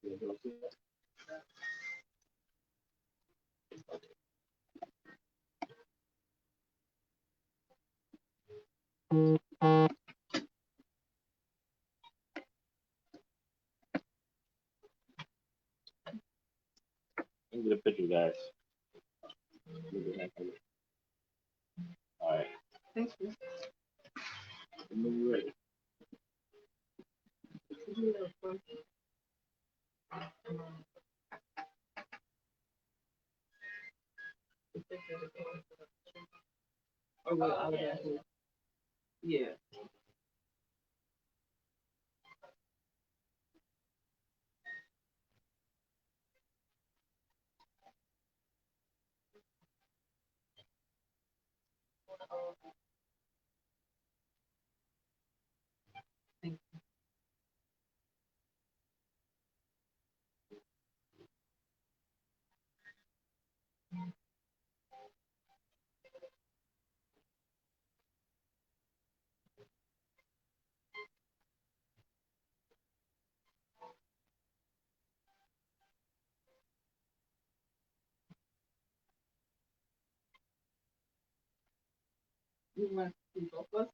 Let me get a picture, guys. All right. Thanks. When you're ready. Or will automatically? Yeah. 你们你说歌词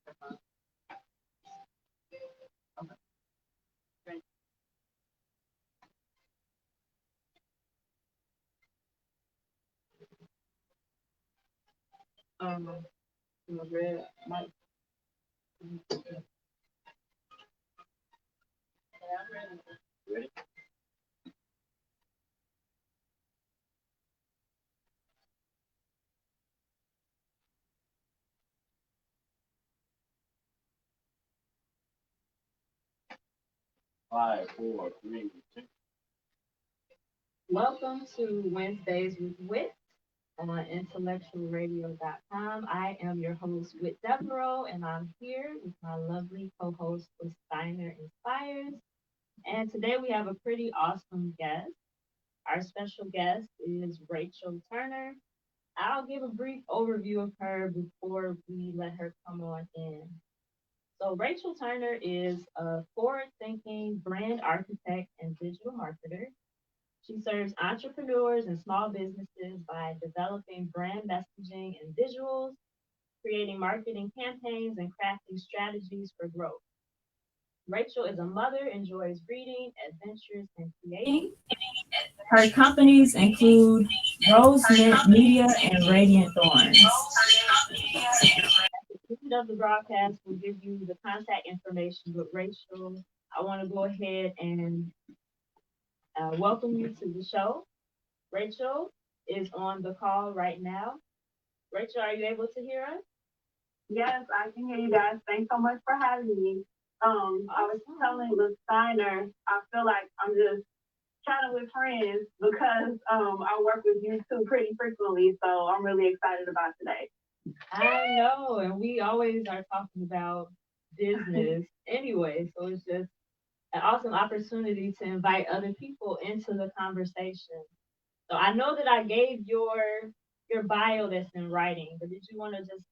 干嘛？OK，对，我觉得蛮 Ready? 5, 4, 3, 2. Welcome to Wednesdays with Whit on IntellectualRadio.com. I am your host, Whit Devereaux, and I'm here with my lovely co-host, Steiner Inspires. And today we have a pretty awesome guest. Our special guest is Rachel Turner. I'll give a brief overview of her before we let her come on in. So, Rachel Turner is a forward thinking brand architect and digital marketer. She serves entrepreneurs and small businesses by developing brand messaging and visuals, creating marketing campaigns, and crafting strategies for growth. Rachel is a mother, enjoys reading, adventures, and creating. Her companies include Rose Mint Media and Radiant Thorns. At the end of the broadcast, we'll give you the contact information with Rachel. I want to go ahead and welcome you to the show. Rachel is on the call right now. Rachel, are you able to hear us? Yes, I can hear you guys. Thanks so much for having me. I was telling the Steiner, I feel like I'm just chatting with friends because I work with you two pretty frequently, so I'm really excited about today. I know, and we always are talking about business anyway, so it's just an awesome opportunity to invite other people into the conversation. So I know that I gave your bio that's in writing, but did you want to just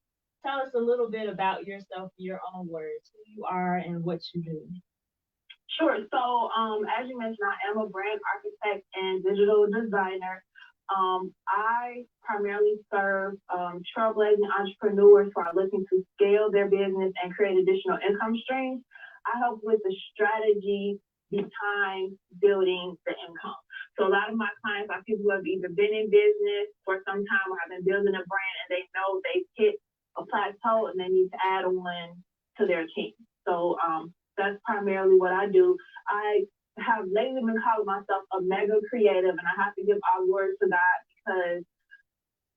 tell us a little bit about yourself in your own words, who you are and what you do? Sure. So, as you mentioned, I am a brand architect and digital designer. I primarily serve trailblazing entrepreneurs who are looking to scale their business and create additional income streams. I help with the strategy behind building the income. So a lot of my clients are people who have either been in business for some time or have been building a brand and they know they've hit a plateau and they need to add on to their team. So that's primarily what I do. I have lately been calling myself a mega creative, and I have to give all glory to God because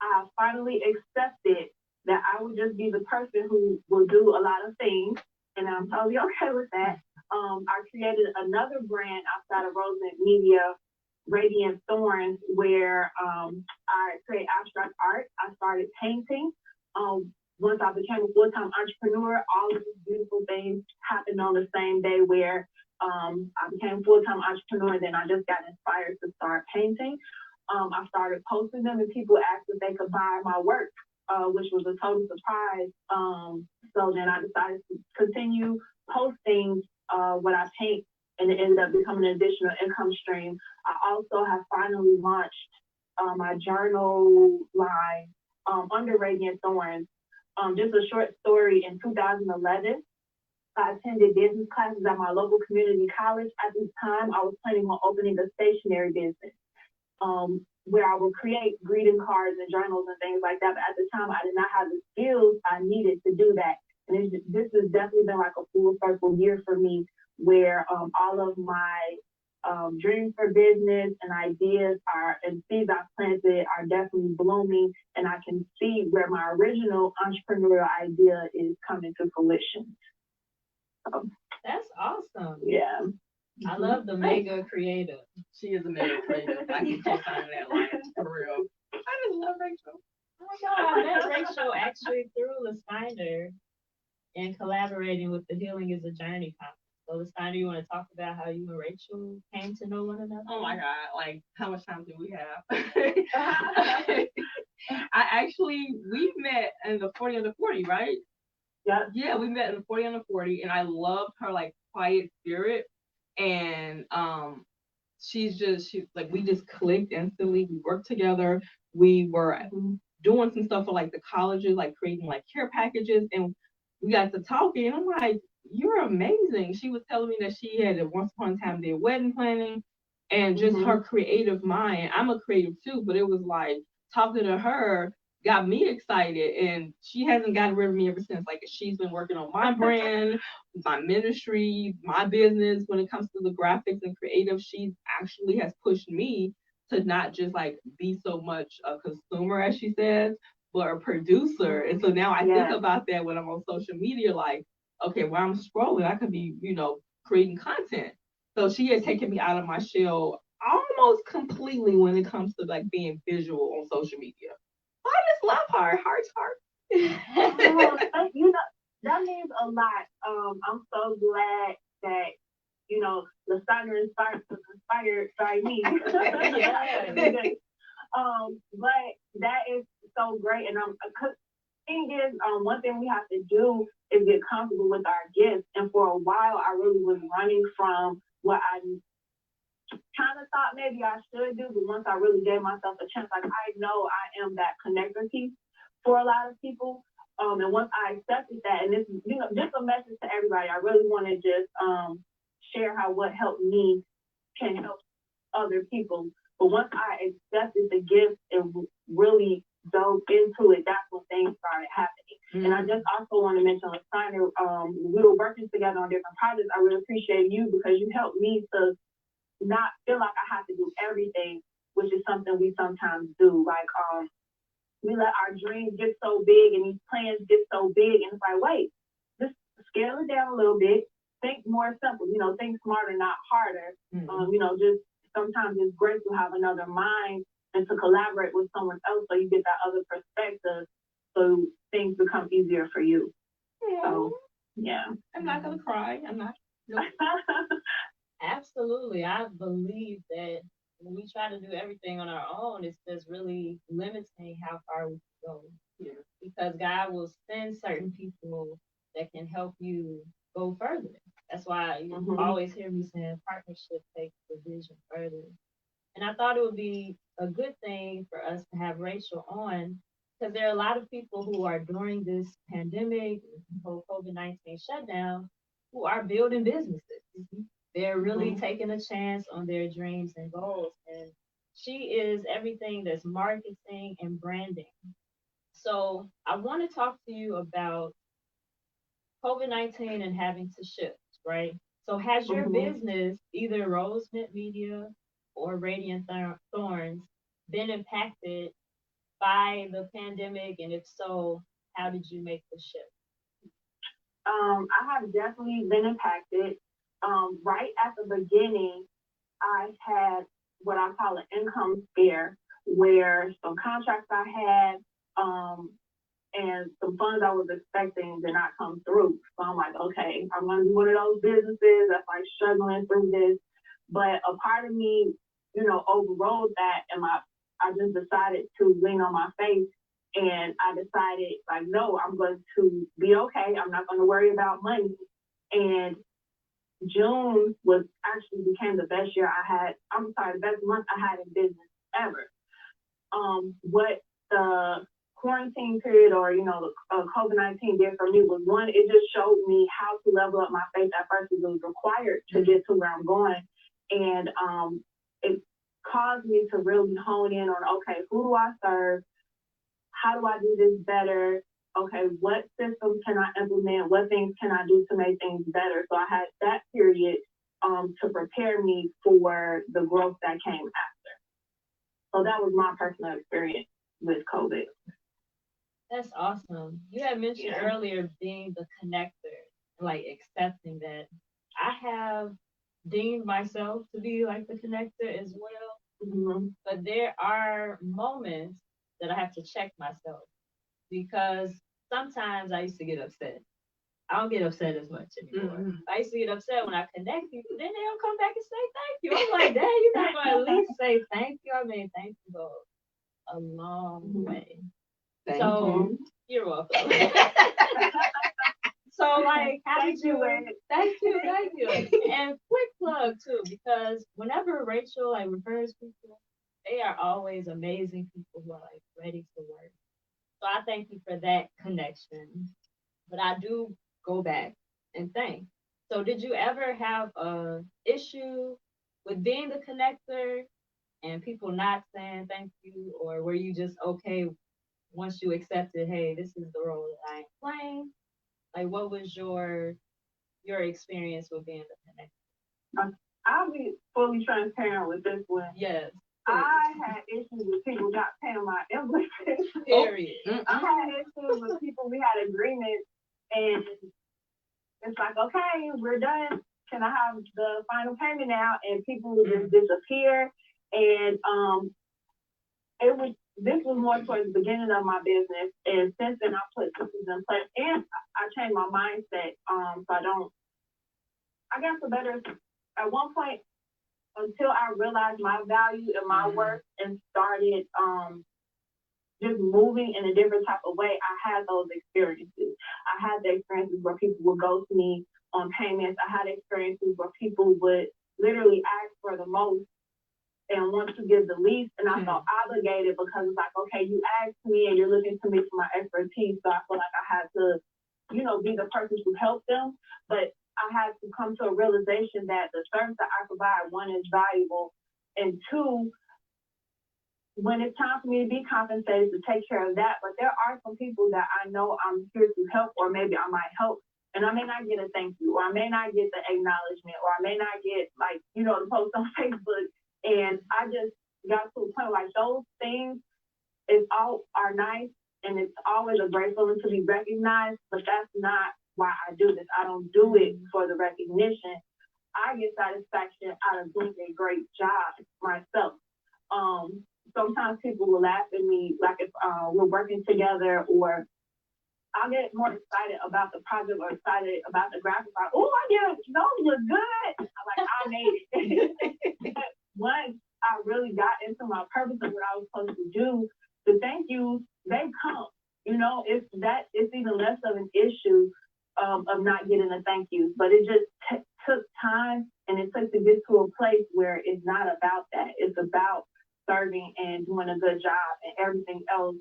I finally accepted that I would just be the person who will do a lot of things, and I'm totally okay with that. I created another brand outside of Rosemont Media, Radiant Thorns, where I create abstract art. I started painting. Once I became a full-time entrepreneur, all of these beautiful things happened on the same day where I became a full-time entrepreneur. Then I just got inspired to start painting. I started posting them and people asked if they could buy my work, which was a total surprise. So then I decided to continue posting what I paint and it ended up becoming an additional income stream. I also have finally launched my journal line under Radiant Thorns. Just a short story. In 2011, I attended business classes at my local community college. At this time, I was planning on opening a stationery business where I would create greeting cards and journals and things like that. But at the time, I did not have the skills I needed to do that. And this has definitely been like a full circle year for me, where all of my dreams for business and ideas and seeds I've planted are definitely blooming, and I can see where my original entrepreneurial idea is coming to fruition. So, That's awesome. yeah. I love the mega creative. She is a mega creative. I can co-sign that line for real. I just love Rachel. Oh my God, I met Rachel actually through LaSteiner and collaborating with the Healing is a Journey conference. So LaSteiner, you want to talk about how you and Rachel came to know one another? Oh my God, like how much time do we have? We met in the 40 under 40, right? Yeah. Yeah, we met in the 40 under 40, and I loved her like quiet spirit. And she's like, we just clicked instantly. We worked together. We were doing some stuff for like the colleges, like creating like care packages, and we got to talking. And I'm like, you're amazing. She was telling me that she had at once upon a time did wedding planning, and just her creative mind. I'm a creative too, but it was like talking to her got me excited, and she hasn't gotten rid of me ever since. Like, she's been working on my brand, my ministry, my business. When it comes to the graphics and creative, she actually has pushed me to not just like be so much a consumer, as she says, but a producer. And so now I think about that when I'm on social media, like, okay, while I'm scrolling, I could be, creating content. So she has taken me out of my shell almost completely when it comes to like being visual on social media. I just love her. Heart. That means a lot. I'm so glad that, LaSteiner inspired by me. But that is so great. And thing is, one thing we have to do is get comfortable with our gifts. And for a while, I really was running from what I kind of thought maybe I should do, but once I really gave myself a chance, like, I know I am that connector piece for a lot of people. And once I accepted that, and this is, just a message to everybody, I really want to just share how what helped me can help other people. But once I accepted the gift and really dove into it, that's when things started happening. And I just also want to mention, LaSteiner, we were working together on different projects. I really appreciate you because you helped me to not feel like I have to do everything, which is something we sometimes do. Like, we let our dreams get so big and these plans get so big, and it's like, wait, just scale it down a little bit. Think more simple, think smarter, not harder. Just sometimes it's great to have another mind and to collaborate with someone else so you get that other perspective, so things become easier for you. So, yeah. I'm not going to cry. I'm not. Nope. Absolutely. I believe that when we try to do everything on our own, it's just really limiting how far we can go. Yeah. Because God will send certain people that can help you go further. That's why you always hear me saying partnership takes the vision further. And I thought it would be a good thing for us to have Rachel on, because there are a lot of people who are during this pandemic, whole COVID-19 shutdown, who are building businesses. They're really taking a chance on their dreams and goals. And she is everything that's marketing and branding. So I want to talk to you about COVID-19 and having to shift, right? So has your business, either Rose Mint Media or Radiant Thorns, been impacted by the pandemic? And if so, how did you make the shift? I have definitely been impacted. Right at the beginning, I had what I call an income scare, where some contracts I had and some funds I was expecting did not come through. So I'm like, okay, I'm going to be one of those businesses that's like struggling through this. But a part of me, overrode that, and I just decided to lean on my faith. And I decided, like, no, I'm going to be okay. I'm not going to worry about money. And June was actually became the best year I had. I'm sorry, the best month I had in business ever. What the quarantine period or the COVID-19 did for me was, one, it just showed me how to level up my faith at first. It was required to get to where I'm going, and it caused me to really hone in on, okay, who do I serve? How do I do this better? Okay, what systems can I implement? What things can I do to make things better? So I had that period to prepare me for the growth that came after. So that was my personal experience with COVID. That's awesome. You had mentioned earlier being the connector, like accepting that. I have deemed myself to be like the connector as well. Mm-hmm. But there are moments that I have to check myself because sometimes I used to get upset. I don't get upset as much anymore. Mm-hmm. I used to get upset when I connect people, then they don't come back and say thank you. I'm like, dang, you're not going to at least say thank you. I mean, thank you goes a long way. Thank So you. You're welcome. So, like, how did you? Thank you. And quick plug too, because whenever Rachel like refers people, they are always amazing people who are like ready to work. So I thank you for that connection. But I do go back and thank. So did you ever have a issue with being the connector and people not saying thank you, or were you just okay once you accepted, hey, this is the role that I'm playing? Like, what was your experience with being the connector? I'll be fully transparent with this one. Yes. I had issues with people not paying my invoices. Period. I had issues with people. We had agreements, and it's like, okay, we're done. Can I have the final payment now? And people would just disappear. And this was more towards the beginning of my business. And since then, I put systems in place, and I changed my mindset. So I got the better. At one point, until I realized my value and my worth and started just moving in a different type of way, I had those experiences. I had the experiences where people would go to me on payments. I had experiences where people would literally ask for the most and want to give the least, and I felt obligated because it's like, okay, you asked me and you're looking to me for my expertise, so I feel like I had to, be the person to help them. But I had to come to a realization that the service that I provide, one, is valuable, and two, when it's time for me to be compensated, to take care of that. But there are some people that I know I'm here to help, or maybe I might help, and I may not get a thank you, or I may not get the acknowledgement, or I may not get, like, the post on Facebook. And I just got to a point like those things are nice, and it's always a great feeling to be recognized, but that's not why I do this. I don't do it for the recognition. I get satisfaction out of doing a great job myself. Sometimes people will laugh at me, like if we're working together, or I'll get more excited about the project or excited about the graphics. Like, oh, those look good. I'm like, I made it. Once I really got into my purpose and what I was supposed to do, the thank yous, they come. It's even less of an issue of not getting a thank you, but it just took time, and it took to get to a place where it's not about that. It's about serving and doing a good job, and everything else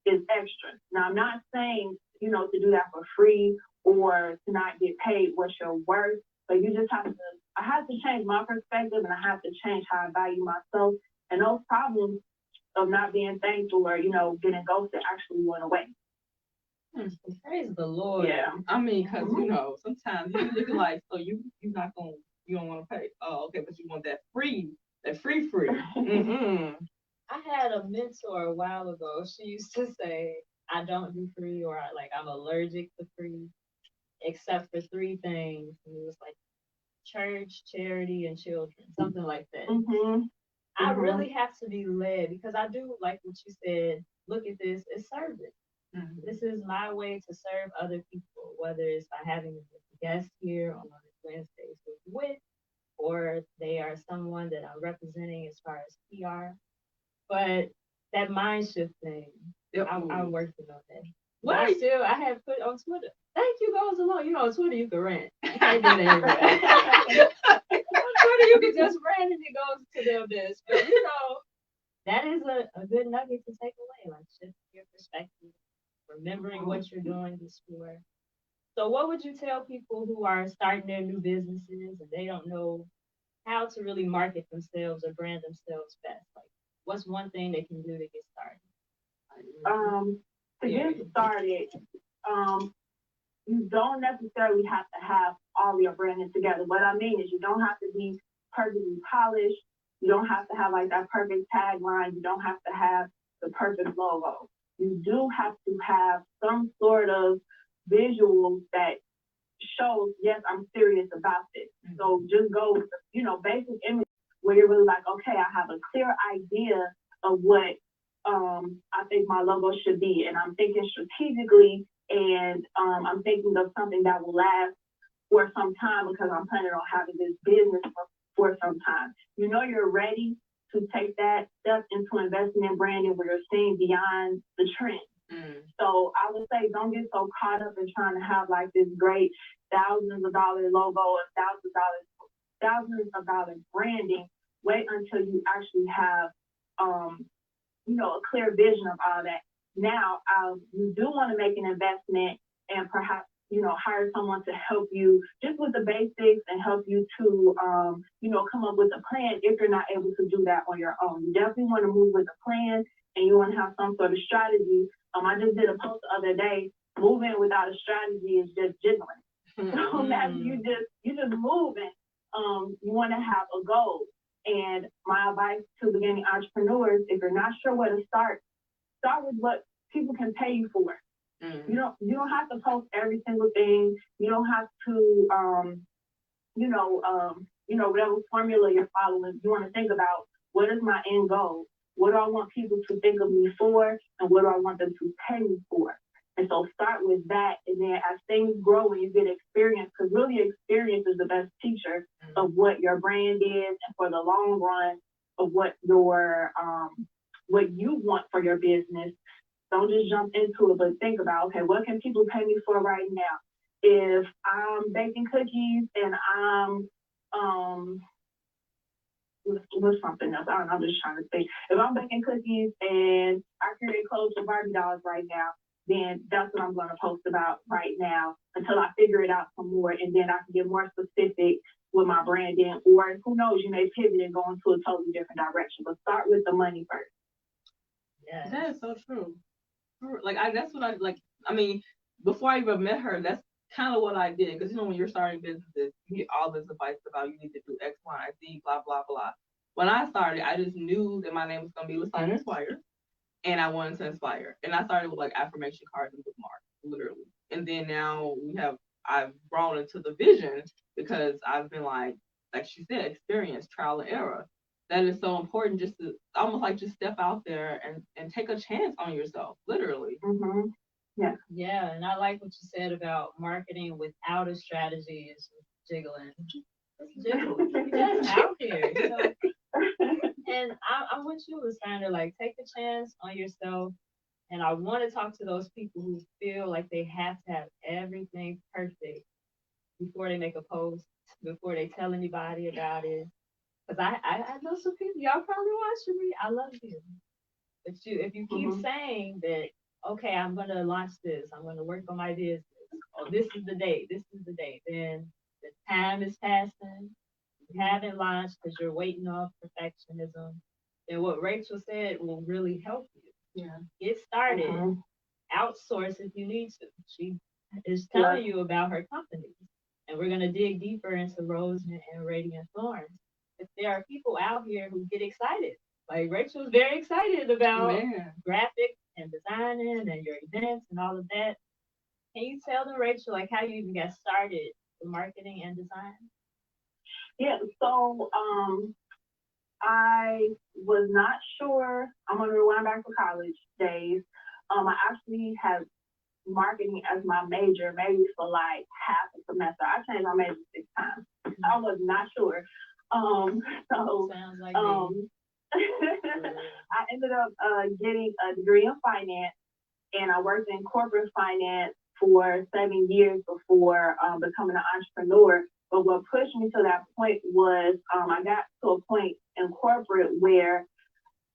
is extra. Now, I'm not saying, to do that for free or to not get paid what you're worth, but you just I have to change my perspective, and I have to change how I value myself, and those problems of not being thankful or, getting ghosted actually went away. Praise the Lord. Yeah, I mean, because sometimes you look like, so you don't want to pay. Oh, okay, but you want that free. Mm-hmm. I had a mentor a while ago. She used to say, I don't do free, or I'm allergic to free, except for 3 things. And it was like church, charity, and children, something like that. Mm-hmm. I really have to be led, because I do like what you said. Look at this as service. Mm-hmm. This is my way to serve other people, whether it's by having a guest here on Wednesdays with Whit, or they are someone that I'm representing as far as PR. But that mind shift thing, I'm working on that. What? I have put on Twitter. Thank you goes along. You know, on Twitter you can rant. You can't do that everywhere. On Twitter you can just rant and it goes to the abyss. But you know, that is a good nugget to take away. Like shift your perspective, remembering what you're doing this for. So what would you tell people who are starting their new businesses and they don't know how to really market themselves or brand themselves best? Like what's one thing they can do to get started? To get started, you don't necessarily have to have all your branding together. What I mean is you don't have to be perfectly polished. You don't have to have like that perfect tagline. You don't have to have the perfect logo. You do have to have some sort of visual that shows, yes, I'm serious about this. So just go with the, basic image where you're really like, okay, I have a clear idea of what I think my logo should be. And I'm thinking strategically and I'm thinking of something that will last for some time because I'm planning on having this business for some time. You're ready to take that step into investing in branding where you're seeing beyond the trend. So I would say don't get so caught up in trying to have like this great thousands of dollar logo and thousands of dollars branding. Wait until you actually have a clear vision of all that. Now, you do want to make an investment and perhaps, hire someone to help you just with the basics and help you to, come up with a plan if you're not able to do that on your own. You definitely want to move with a plan and you want to have some sort of strategy. I just did a post the other day, moving without a strategy is just jiggling. So that's you just moving. You want to have a goal. And my advice to beginning entrepreneurs, if you're not sure where to start with what people can pay you for. You don't have to post every single thing. You don't have to whatever formula you're following. You want to think about what is my end goal? What do I want people to think of me for? And what do I want them to pay me for? And so start with that. And then as things grow and you get experience, because really experience is the best teacher of what your brand is and for the long run of what your what you want for your business. Don't just jump into it, but think about, okay, what can people pay me for right now? If I'm baking cookies and I'm what's something else? I don't know, I'm just trying to think. If I'm baking cookies and I create clothes for Barbie dolls right now, then that's what I'm going to post about right now until I figure it out some more, and then I can get more specific with my branding, or who knows, you may pivot and go into a totally different direction, but start with the money first. Yeah, that is so true. Like that's what I like. I mean, before I even met her, that's kind of what I did. Because when you're starting businesses, you get all this advice about you need to do X, Y, and Z, blah, blah, blah. When I started, I just knew that my name was going to be Lasina Inspire, and I wanted to inspire. And I started with like affirmation cards and bookmarks, literally. And then now I've grown into the vision because I've been like she said, experience, trial and error. That is so important, just to almost like just step out there and take a chance on yourself, literally. Mm-hmm. Yeah, and I like what you said about marketing without a strategy is jiggling. Just jiggle. You're just out here, And I'm with you, Lasandra. Like, take a chance on yourself. And I want to talk to those people who feel like they have to have everything perfect before they make a post, before they tell anybody about it. Because I know some people, y'all probably watching me. I love you. But if you keep saying that, okay, I'm going to launch this, I'm going to work on my business, oh, this is the date, then the time is passing, you haven't launched because you're waiting off perfectionism, then what Rachel said will really help you. Yeah. Get started. Outsource if you need to. She is telling you about her company. And we're going to dig deeper into Rose and Radiant Thorns. If there are people out here who get excited, like Rachel's very excited about graphics and designing and your events and all of that. Can you tell them, Rachel, like how you even got started with marketing and design? Yeah, so I was not sure. I'm going to rewind back to college days. I actually had marketing as my major, maybe for like half a semester. I changed my major 6 times. I was not sure. Sounds like I ended up getting a degree in finance. and I worked in corporate finance for 7 years before becoming an entrepreneur. But what pushed me to that point was I got to a point in corporate where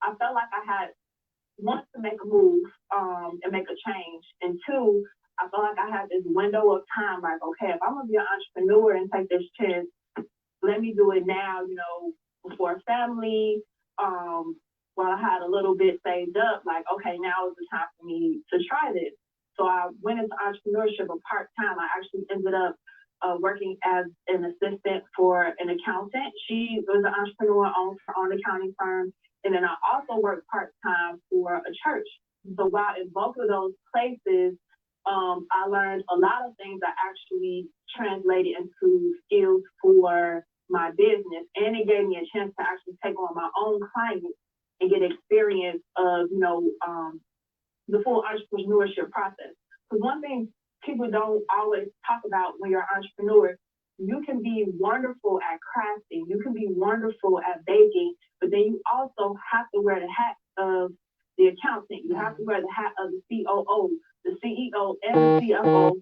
I felt like I had one to make a move and make a change, and two, I felt like I had this window of time. Like, okay, if I'm gonna be an entrepreneur and take this chance, let me do it now. Before family. While I had a little bit saved up, like, okay, now is the time for me to try this. So I went into entrepreneurship part time. I actually ended up working as an assistant for an accountant. She was an entrepreneur, owns her own accounting firm. And then I also worked part time for a church. So while in both of those places, I learned a lot of things that actually translated into skills for my business. And it gave me a chance to actually take on my own clients and get experience of, the full entrepreneurship process. Because one thing people don't always talk about when you're an entrepreneur, you can be wonderful at crafting, you can be wonderful at baking, but then you also have to wear the hat of the accountant. You have to wear the hat of the COO, the CEO, and the CFO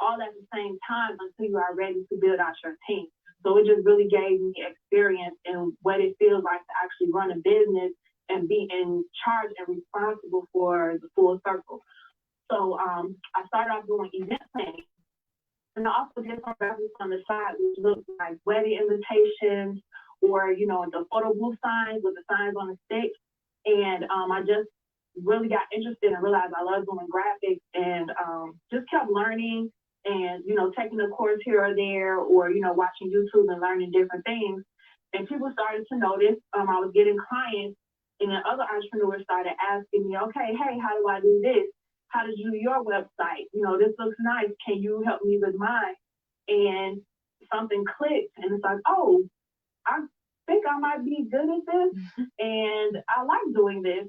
all at the same time until you are ready to build out your team. So it just really gave me experience in what it feels like to actually run a business and be in charge and responsible for the full circle. So I started off doing event planning. And I also did some graphics on the side, which looked like wedding invitations or, the photo booth signs with the signs on the stick. And I just really got interested and realized I love doing graphics and just kept learning and, taking a course here or there or, watching YouTube and learning different things. And people started to notice I was getting clients, and then other entrepreneurs started asking me, okay, hey, how do I do this? How did you do your website? This looks nice. Can you help me with mine? And something clicked, and it's like, oh, I think I might be good at this, and I like doing this.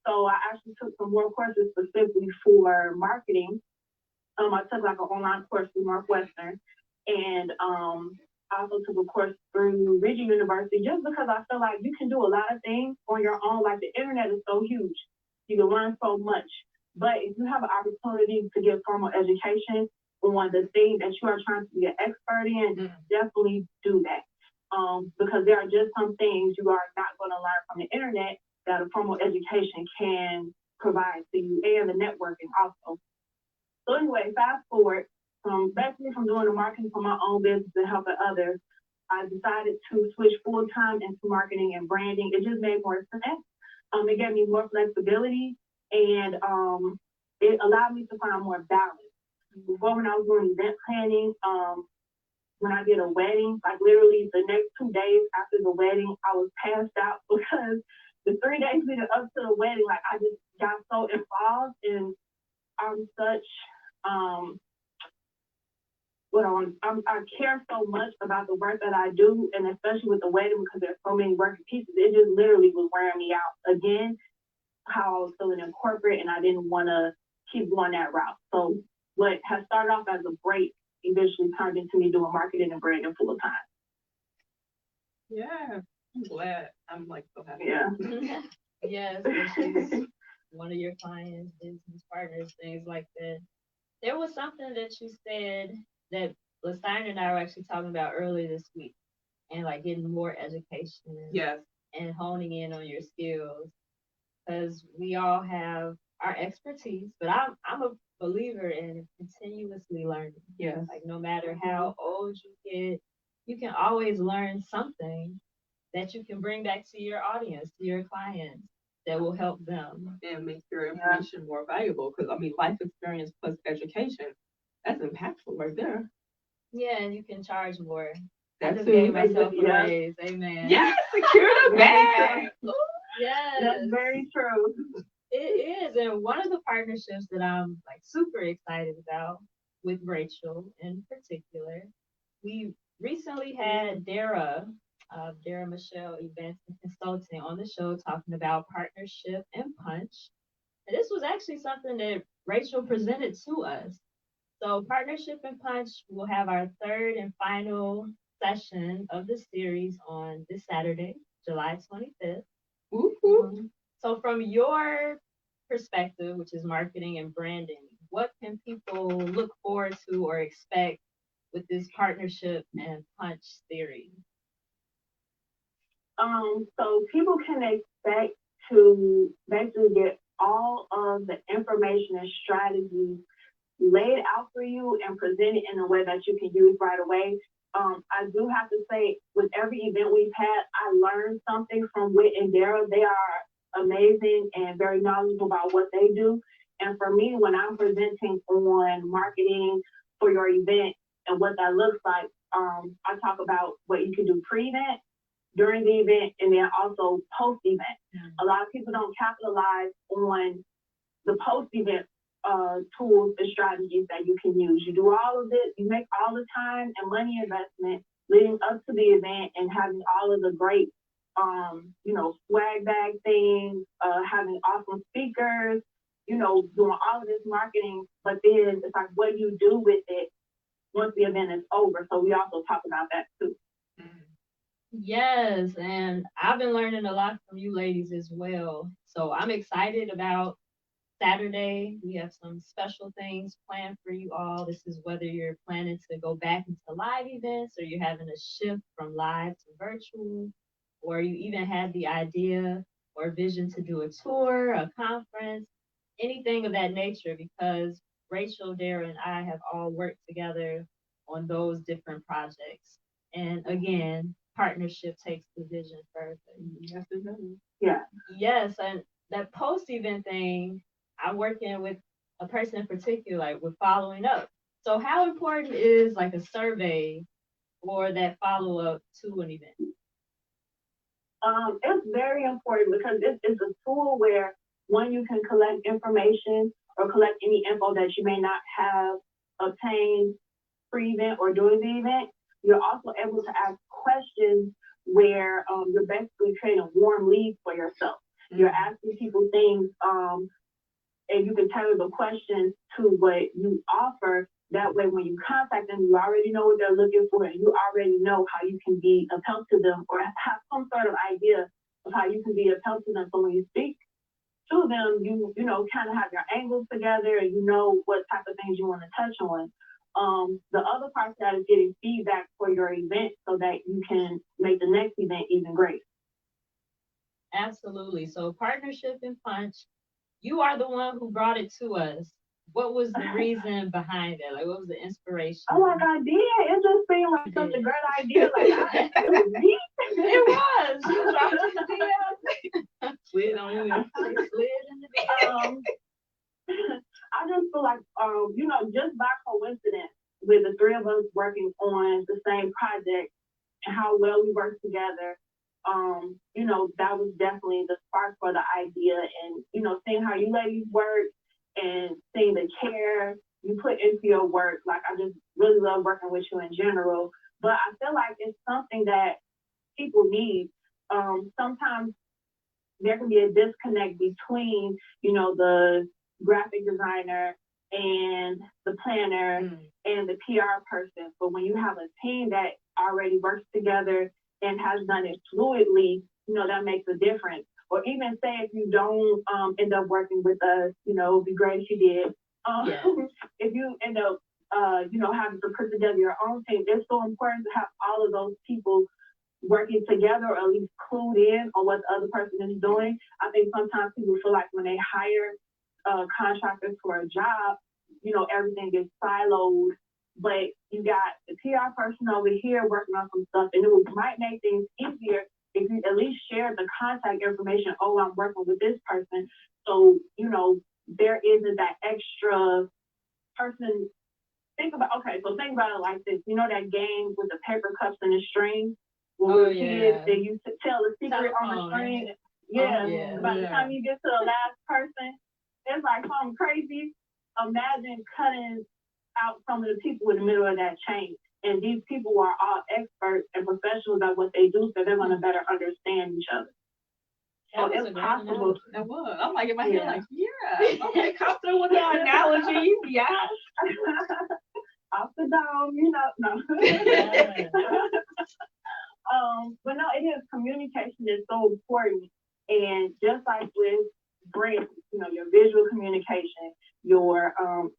So I actually took some more courses specifically for marketing. I took like an online course through Northwestern, and I also took a course through Reggie University just because I feel like you can do a lot of things on your own. Like the internet is so huge, you can learn so much. But if you have an opportunity to get formal education on the thing that you are trying to be an expert in, definitely do that. Because there are just some things you are not going to learn from the internet that a formal education can provide to you, and the networking also. So anyway, fast forward, basically from doing the marketing for my own business and helping others, I decided to switch full-time into marketing and branding. It just made more sense. It gave me more flexibility, and it allowed me to find more balance. Before, when I was doing event planning, when I did a wedding, like literally the next 2 days after the wedding, I was passed out because the 3 days leading up to the wedding, like I just got so involved in such I care so much about the work that I do, and especially with the wedding because there's so many working pieces. It just literally was wearing me out again. How I was feeling in corporate, and I didn't want to keep going that route. So what has started off as a break eventually turned into me doing marketing and branding full time. Yeah, I'm glad. I'm like so happy. Yeah. Yes, she's one of your clients, business partners, things like that. There was something that you said that Steiner and I were actually talking about earlier this week, and like getting more education. Yes. And honing in on your skills, because we all have our expertise, but I'm a believer in continuously learning. Yes. Like no matter how old you get, you can always learn something that you can bring back to your audience, to your clients, that will help them. And make your information more valuable. Because life experience plus education, that's impactful right there. Yeah, and you can charge more. That's I just gave myself a raise. Amen. Yes, secure the bag. Yes. That's very true. It is. And one of the partnerships that I'm like super excited about with Rachel in particular, we recently had Dara Michelle Events and Consulting on the show talking about partnership and punch. And this was actually something that Rachel presented to us. So partnership and punch will have our third and final session of the series on this Saturday, July 25th. Mm-hmm. So from your perspective, which is marketing and branding, what can people look forward to or expect with this partnership and punch theory? So people can expect to basically get all of the information and strategies laid out for you and presented in a way that you can use right away. I do have to say, with every event we've had, I learned something from Whit and Daryl. They are amazing and very knowledgeable about what they do. And for me, when I'm presenting on marketing for your event and what that looks like, I talk about what you can do pre-event, during the event, and then also post-event. A lot of people don't capitalize on the post-event tools and strategies that you can use. You do all of this, you make all the time and money investment leading up to the event and having all of the great, swag bag things, having awesome speakers, doing all of this marketing, but then it's like, what do you do with it once the event is over? So we also talk about that too. Yes, and I've been learning a lot from you ladies as well. So I'm excited about Saturday. We have some special things planned for you all. This is whether you're planning to go back into live events or you're having a shift from live to virtual, or you even had the idea or vision to do a tour, a conference, anything of that nature, because Rachel, Dara, and I have all worked together on those different projects. And again, partnership takes the vision further. Yes, it does. Yeah. Yes, and that post-event thing, I'm working with a person in particular, like with following up. So how important is like a survey or that follow-up to an event? It's very important because it's a tool where, one, you can collect information or collect any info that you may not have obtained pre-event or during the event. You're also able to ask questions where you're basically creating warm leads for yourself. Mm-hmm. You're asking people things, and you can tailor the questions to what you offer. That way, when you contact them, you already know what they're looking for, and you already know how you can be of help to them, or have some sort of idea of how you can be of help to them. So when you speak to them, you kind of have your angles together, and you know what type of things you want to touch on. The other part of that is getting feedback for your event so that you can make the next event even greater. Absolutely. So partnership and punch, you are the one who brought it to us. What was the reason behind it? Like, what was the inspiration? Oh, like I did. It just seemed like such a great idea. Like, it was me. It was. You dropped it in the DM. Slid on you. Slid in the DM. I just feel like, just by coincidence, with the three of us working on the same project and how well we work together, that was definitely the spark for the idea. And, seeing how you ladies work and seeing the care you put into your work, like, I just really love working with you in general. But I feel like it's something that people need. Sometimes there can be a disconnect between, the graphic designer and the planner and the PR person. But when you have a team that already works together and has done it fluidly, that makes a difference. Or even say if you don't end up working with us, it would be great if you did. If you end up, having to put together your own team, it's so important to have all of those people working together, or at least clued in on what the other person is doing. I think sometimes people feel like when they hire contractors for a job, everything gets siloed, but you got the PR person over here working on some stuff, and it might make things easier if you at least share the contact information. Oh, I'm working with this person. So, there isn't that extra person. Think about it like this. You know that game with the paper cups and the string? Kids, they used to tell the secret on the string. By the time you get to the last person, it's like something crazy. Imagine cutting out some of the people in the middle of that chain. And these people are all experts and professionals at what they do, so they're going to better understand each other. So it's possible. That was. I'm like in my head, okay, come through with the analogy. Yeah. Off the dome, no. But no, it is. Communication is so important. And just like with brand, your visual communication, your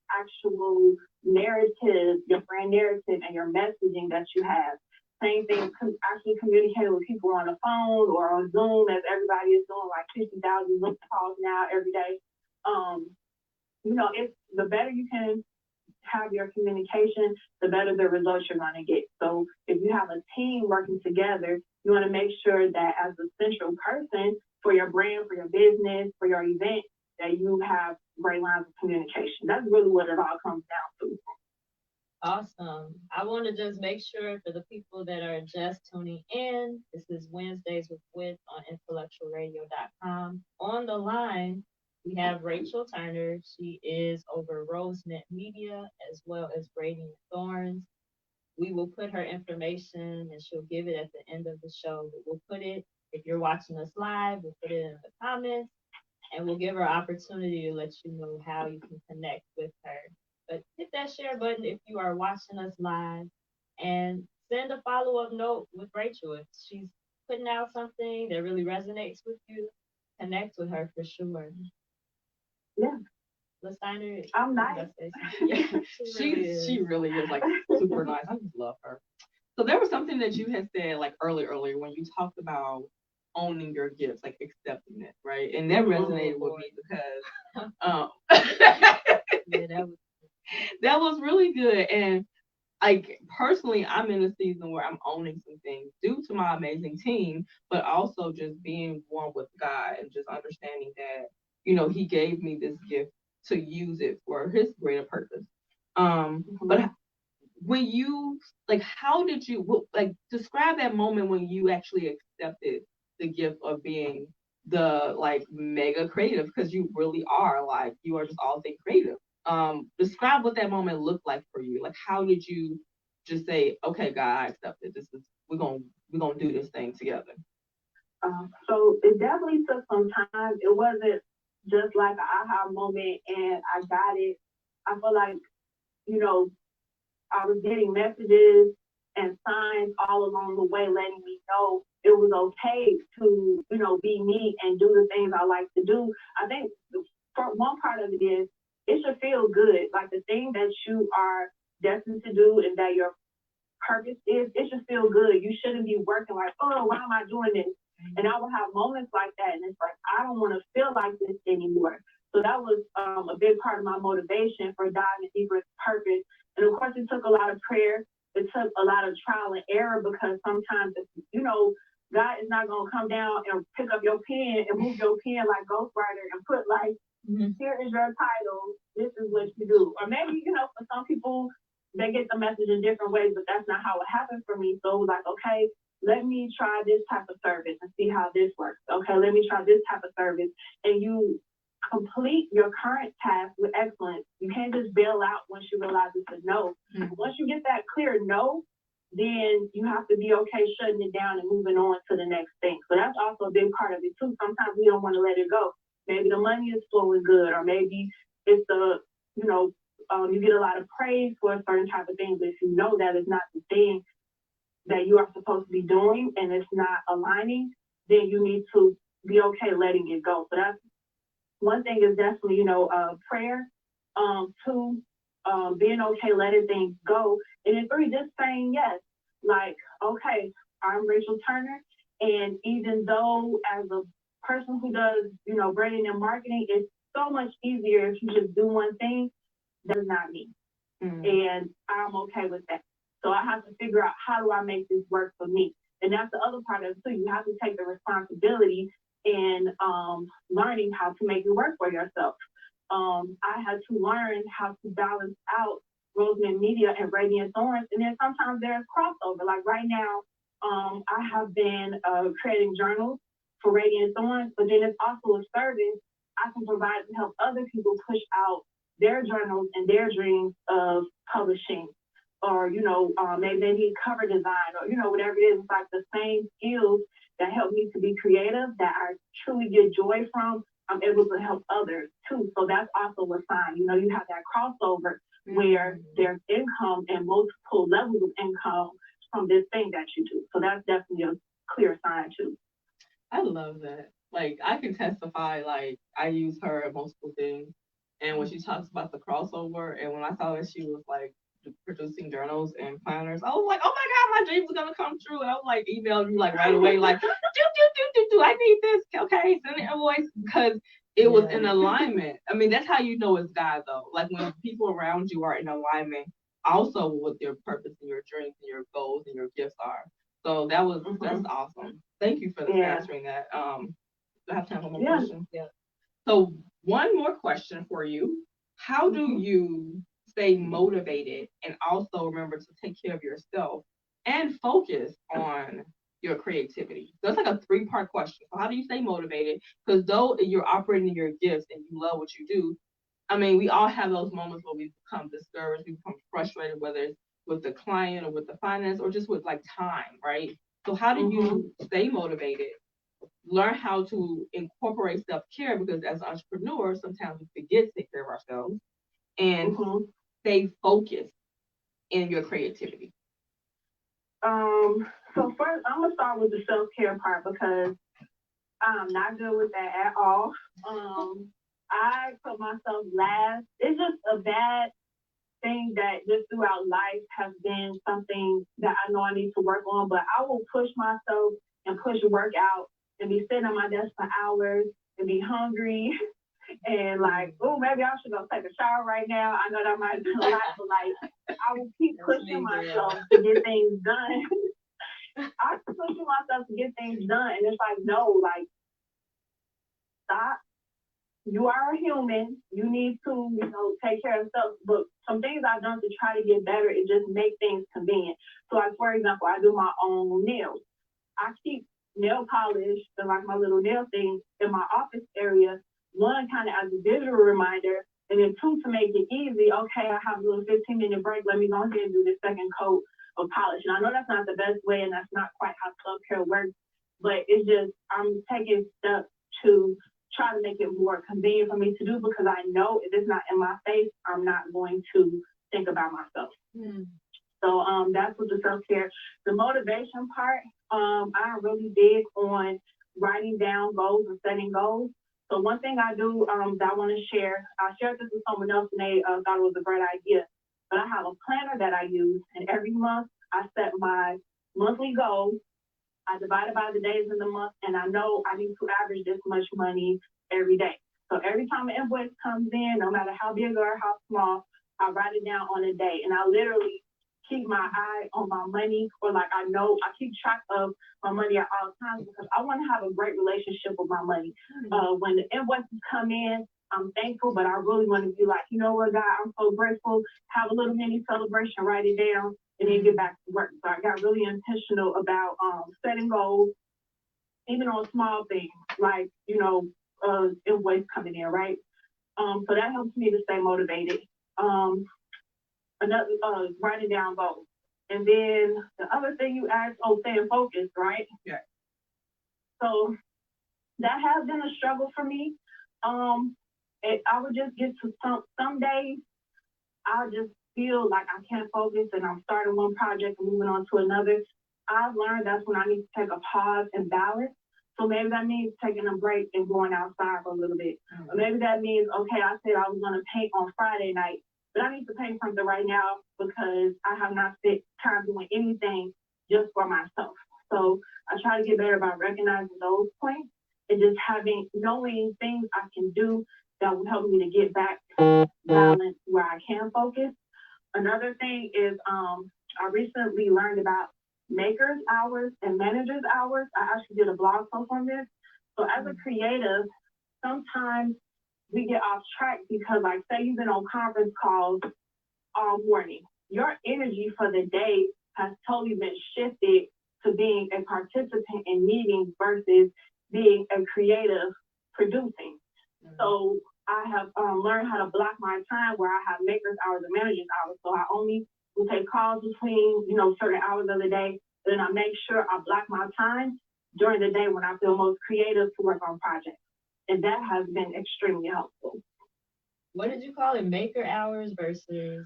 actual narrative, your brand narrative, and your messaging that you have. Same thing, actually communicating with people on the phone or on Zoom, as everybody is doing like 50,000 Zoom calls now every day. It's the better you can have your communication, the better the results you're going to get. So if you have a team working together, you want to make sure that as a central person for your brand, for your business, for your event, that you have great lines of communication. That's really what it all comes down to. Awesome. I want to just make sure for the people that are just tuning in, this is Wednesdays with Whit on IntellectualRadio.com. On the line, we have Rachel Turner. She is over Rosenet Media as well as Radiant Thorns. We will put her information and she'll give it at the end of the show. But we'll put it, if you're watching us live, we'll put it in the comments and we'll give her opportunity to let you know how you can connect with her. But hit that share button if you are watching us live and send a follow-up note with Rachel. If she's putting out something that really resonates with you, connect with her for sure. Yeah. Steiner, I'm nice. Yeah, she really is like super nice. I just love her. So there was something that you had said like earlier when you talked about owning your gifts, like accepting it, right? And that resonated with me because yeah, that was really good. And like personally, I'm in a season where I'm owning some things due to my amazing team, but also just being one with God and just understanding that, He gave me this gift to use it for His greater purpose. But when you how did you describe that moment when you actually accepted the gift of being the mega creative, because you really are you are just all things creative. Describe what that moment looked like for you. How did you just say, okay, God, I accept it. We're gonna do this thing together. So it definitely took some time. It wasn't just like an aha moment and I got it. I feel like, I was getting messages and signs all along the way letting me know it was okay to, be me and do the things I like to do. I think for one part of it is it should feel good. Like the thing that you are destined to do and that your purpose is, it should feel good. You shouldn't be working like, oh, why am I doing this? And I will have moments like that. And it's like, I don't want to feel like this anymore. So that was a big part of my motivation for diving deeper into purpose. And of course, it took a lot of prayer. It took a lot of trial and error because sometimes, God is not going to come down and pick up your pen and move your pen like ghostwriter and put here is your title. This is what you do. Or maybe, for some people, they get the message in different ways, but that's not how it happened for me. So it was like, okay, let me try this type of service and see how this works. Okay, let me try this type of service. And you complete your current task with excellence. You can't just bail out once you realize it's a no. Mm-hmm. Once you get that clear no, then you have to be okay shutting it down and moving on to the next thing. So that's also a big part of it too. Sometimes we don't want to let it go. Maybe the money is flowing good, or maybe it's you get a lot of praise for a certain type of thing, but if you know that it's not the thing that you are supposed to be doing and it's not aligning, then you need to be okay letting it go. So that's one thing is definitely, prayer. Two, being okay letting things go. And then three, just saying yes. Like, okay, I'm Rachel Turner, and even though as a person who does, branding and marketing, it's so much easier if you just do one thing. That's not me. Mm-hmm. And I'm okay with that. So I have to figure out how do I make this work for me. And that's the other part of it too. You have to take the responsibility in learning how to make it work for yourself. I had to learn how to balance out Rosenet Media and Radiant Thorns. And then sometimes there's crossover. Like right now, I have been creating journals for Radiant Thorns, but then it's also a service I can provide to help other people push out their journals and their dreams of publishing, or, maybe they need cover design, or, whatever it is. It's like the same skills that help me to be creative, that I truly get joy from, I'm able to help others too. So that's also a sign. You have that crossover where there's income and multiple levels of income from this thing that you do. So that's definitely a clear sign too. I love that. Like I can testify, like I use her in multiple things. And when she talks about the crossover, and when I saw that she was like producing journals and planners, I was like, oh my God, my dreams are gonna come true. And I was like emailing you like right away, like, do, I need this. Okay, send an invoice because it was in alignment. I mean, that's how you know it's God though. Like when people around you are in alignment, also with your purpose and your dreams and your goals and your gifts are. So that's awesome. Thank you for answering that. I have time for one more question. Yeah. So one more question for you. How do you stay motivated and also remember to take care of yourself and focus on your creativity? So it's like a 3-part question. So how do you stay motivated? Because though you're operating in your gifts and you love what you do, I mean, we all have those moments where we become discouraged, we become frustrated, whether it's with the client or with the finance or just with like time, right? So how do you stay motivated? Learn how to incorporate self-care because as entrepreneurs, sometimes we forget to take care of ourselves and stay focused in your creativity. So first, I'm gonna start with the self-care part because I'm not good with that at all. I put myself last. It's just a bad thing that just throughout life has been something that I know I need to work on, but I will push myself and push work out and be sitting on my desk for hours and be hungry and like, oh, maybe I should go take a shower right now. I know that might be a lot, but like, I will keep pushing myself to get things done. I keep pushing myself to get things done, and it's like, no, like, stop. You are a human. You need to, take care of yourself. But some things I've done to try to get better is just make things convenient. So, like, for example, I do my own nails. I keep nail polish and like my little nail thing in my office area. One, kind of as a visual reminder, and then 2, to make it easy. Okay, I have a little 15-minute break. Let me go ahead and do this second coat of polish. And I know that's not the best way, and that's not quite how self-care works. But it's just I'm taking steps to try to make it more convenient for me to do because I know if it's not in my face, I'm not going to think about myself. So that's with the self-care. The motivation part, I'm really big on writing down goals and setting goals. So one thing I do that I want to share, I shared this with someone else and they thought it was a great idea. But I have a planner that I use, and every month I set my monthly goal. I divide it by the days in the month, and I know I need to average this much money every day. So every time an invoice comes in, no matter how big or how small, I write it down on a day. And I literally keep my eye on my money, or like I know I keep track of my money at all times because I want to have a great relationship with my money. When the invoices come in, I'm thankful, but I really want to be like, you know what, God, I'm so grateful. Have a little mini celebration, write it down, and then get back to work. So I got really intentional about setting goals, even on small things like, invoice coming in, right? So that helps me to stay motivated. Another writing down goals. And then the other thing you asked, staying focused, right? Yeah. So that has been a struggle for me. I would just get to some days, I'll just feel like I can't focus and I'm starting one project and moving on to another. I've learned that's when I need to take a pause and balance. So maybe that means taking a break and going outside for a little bit. Or maybe that means, okay, I said I was going to paint on Friday night, but I need to paint something right now because I have not spent time doing anything just for myself. So I try to get better about recognizing those points and just knowing things I can do that will help me to get back to balance where I can focus. Another thing is I recently learned about makers hours and managers hours. I actually did a blog post on this. So as a creative, sometimes we get off track because, like, say you've been on conference calls all morning. Your energy for the day has totally been shifted to being a participant in meetings versus being a creative producing. So I have learned how to block my time where I have makers hours and managers hours. So I only will take calls between, certain hours of the day. Then I make sure I block my time during the day when I feel most creative to work on projects. And that has been extremely helpful. What did you call it? Maker hours versus?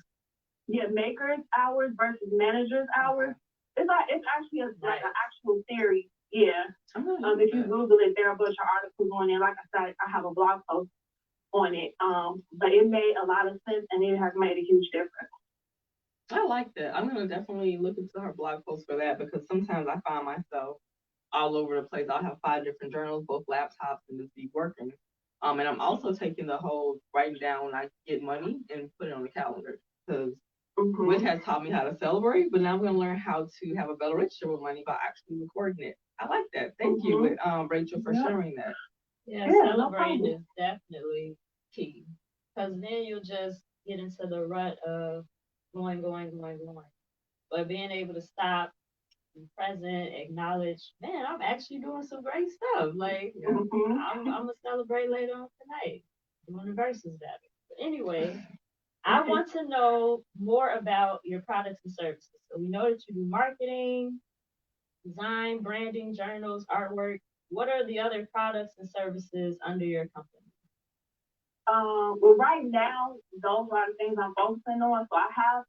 Yeah, makers hours versus managers hours. It's actually like an actual theory Yeah. If you that. Google it, there are a bunch of articles on it. Like I said, I have a blog post on it. But it made a lot of sense, and it has made a huge difference. I like that. I'm gonna definitely look into her blog post for that because sometimes I find myself all over the place. I'll have 5 different journals, both laptops, and just be working. And I'm also taking the whole writing down when I get money and put it on the calendar because Whit has taught me how to celebrate, but now I'm gonna learn how to have a better relationship with money by actually recording it. I like that. Thank you, Rachel, for sharing that. Yeah, celebrating is definitely key because then you'll just get into the rut of going. But being able to stop, be present, acknowledge, man, I'm actually doing some great stuff. Like, I'm gonna celebrate later on tonight, doing the verses better. But anyway, I want to know more about your products and services. So we know that you do marketing, design, branding, journals, artwork. What are the other products and services under your company? Well, right now, those are the things I'm focusing on. So I have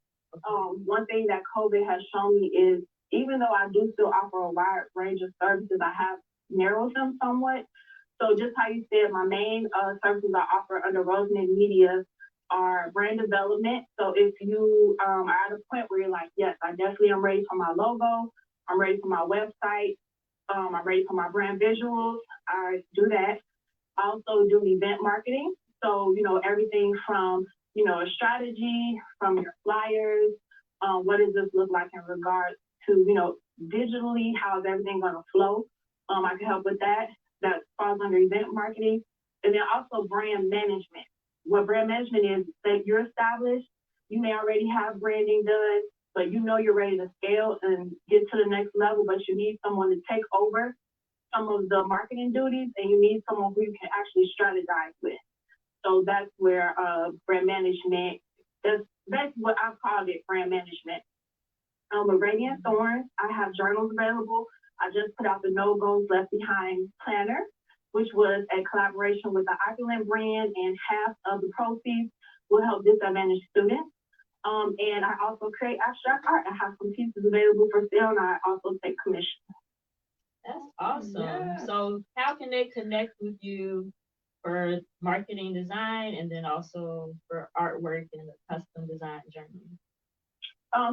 one thing that COVID has shown me is even though I do still offer a wide range of services, I have narrowed them somewhat. So just how you said, my main services I offer under Rosenet Media are brand development. So if you are at a point where you're like, yes, I definitely am ready for my logo, I'm ready for my website, I'm ready for my brand visuals, I do that. I also do event marketing. So, everything from, a strategy, from your flyers, what does this look like in regards to, digitally, how is everything going to flow? I can help with that. That falls under event marketing. And then also brand management. What brand management is that you're established, you may already have branding done, but you're ready to scale and get to the next level, but you need someone to take over some of the marketing duties, and you need someone who you can actually strategize with. So that's where brand management, that's what I've called it, brand management. With Radiant Thorns, I have journals available. I just put out the No Goals Left Behind planner, which was a collaboration with the Opulent brand, and half of the proceeds will help disadvantaged students. And I also create abstract art. I have some pieces available for sale, and I also take commission. That's awesome. Yeah. So how can they connect with you for marketing design and then also for artwork and the custom design journal?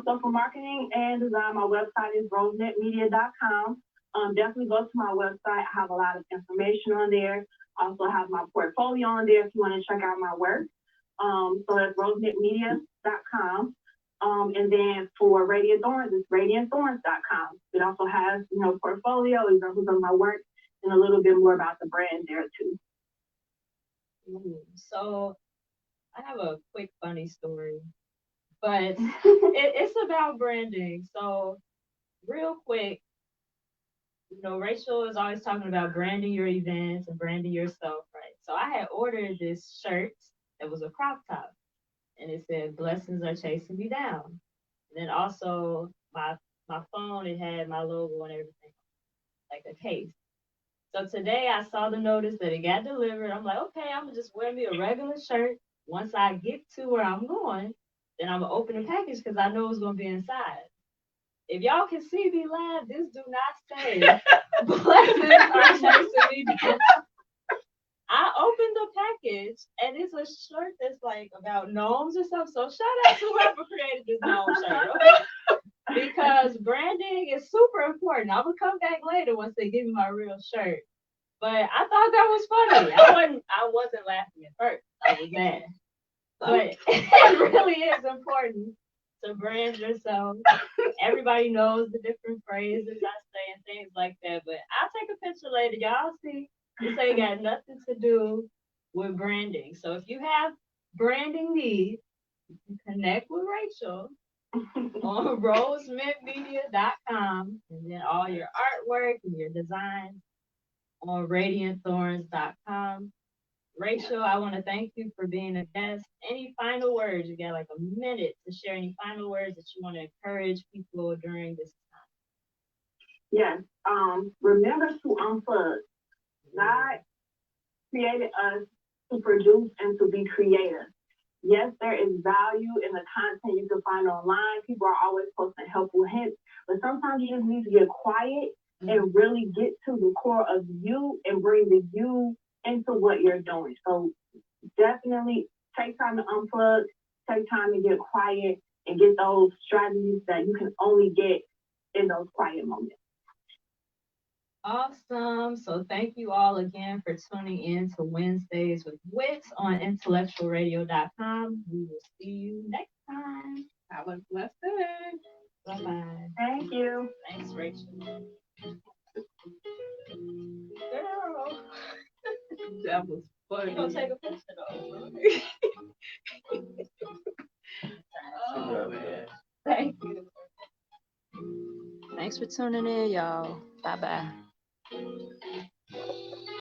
So for marketing and design, my website is rosenetmedia.com. Definitely go to my website. I have a lot of information on there. Also have my portfolio on there if you want to check out my work. So that's rosenetmedia.com. And then for Radiant Thorns, it's radiantthorns.com. It also has, portfolio, examples of my work, and a little bit more about the brand there too. So I have a quick funny story, but it's about branding. So real quick, Rachel is always talking about branding your events and branding yourself, right? So I had ordered this shirt that was a crop top, and it said "Blessings are chasing me down." And then also my phone, it had my logo and everything, like a case. So today I saw the notice that it got delivered. I'm like, okay, I'm gonna just wear me a regular shirt. Once I get to where I'm going, then I'm gonna open the package because I know it's gonna be inside. If y'all can see me laugh, this do not say "Blessings are chasing me down." I opened the package and it's a shirt that's like about gnomes or something. So shout out to whoever created this gnome shirt, okay? Because branding is super important. I'm gonna come back later once they give me my real shirt. But I thought that was funny. I wasn't laughing at first. I was mad. But it really is important to brand yourself. Everybody knows the different phrases I say and things like that. But I'll take a picture later. Y'all see. This ain't got nothing to do with branding. So if you have branding needs, you can connect with Rachel on rosemintmedia.com, and then all your artwork and your designs on radiantthorns.com. Rachel, I want to thank you for being a guest. Any final words? You got like a minute to share any final words that you want to encourage people during this time. Yes. Remember to unplug. God created us to produce and to be creative. Yes, there is value in the content you can find online. People are always posting helpful hints, but sometimes you just need to get quiet and really get to the core of you and bring the you into what you're doing. So definitely take time to unplug, take time to get quiet, and get those strategies that you can only get in those quiet moments. Awesome. So thank you all again for tuning in to Wednesdays with Whit on IntellectualRadio.com. We will see you next time. Have a blessed day. Bye-bye. Thank you. Thanks, Rachel. Girl. That was funny. You gonna take a picture though? Oh, man. Thank you. Thanks for tuning in, y'all. Bye bye.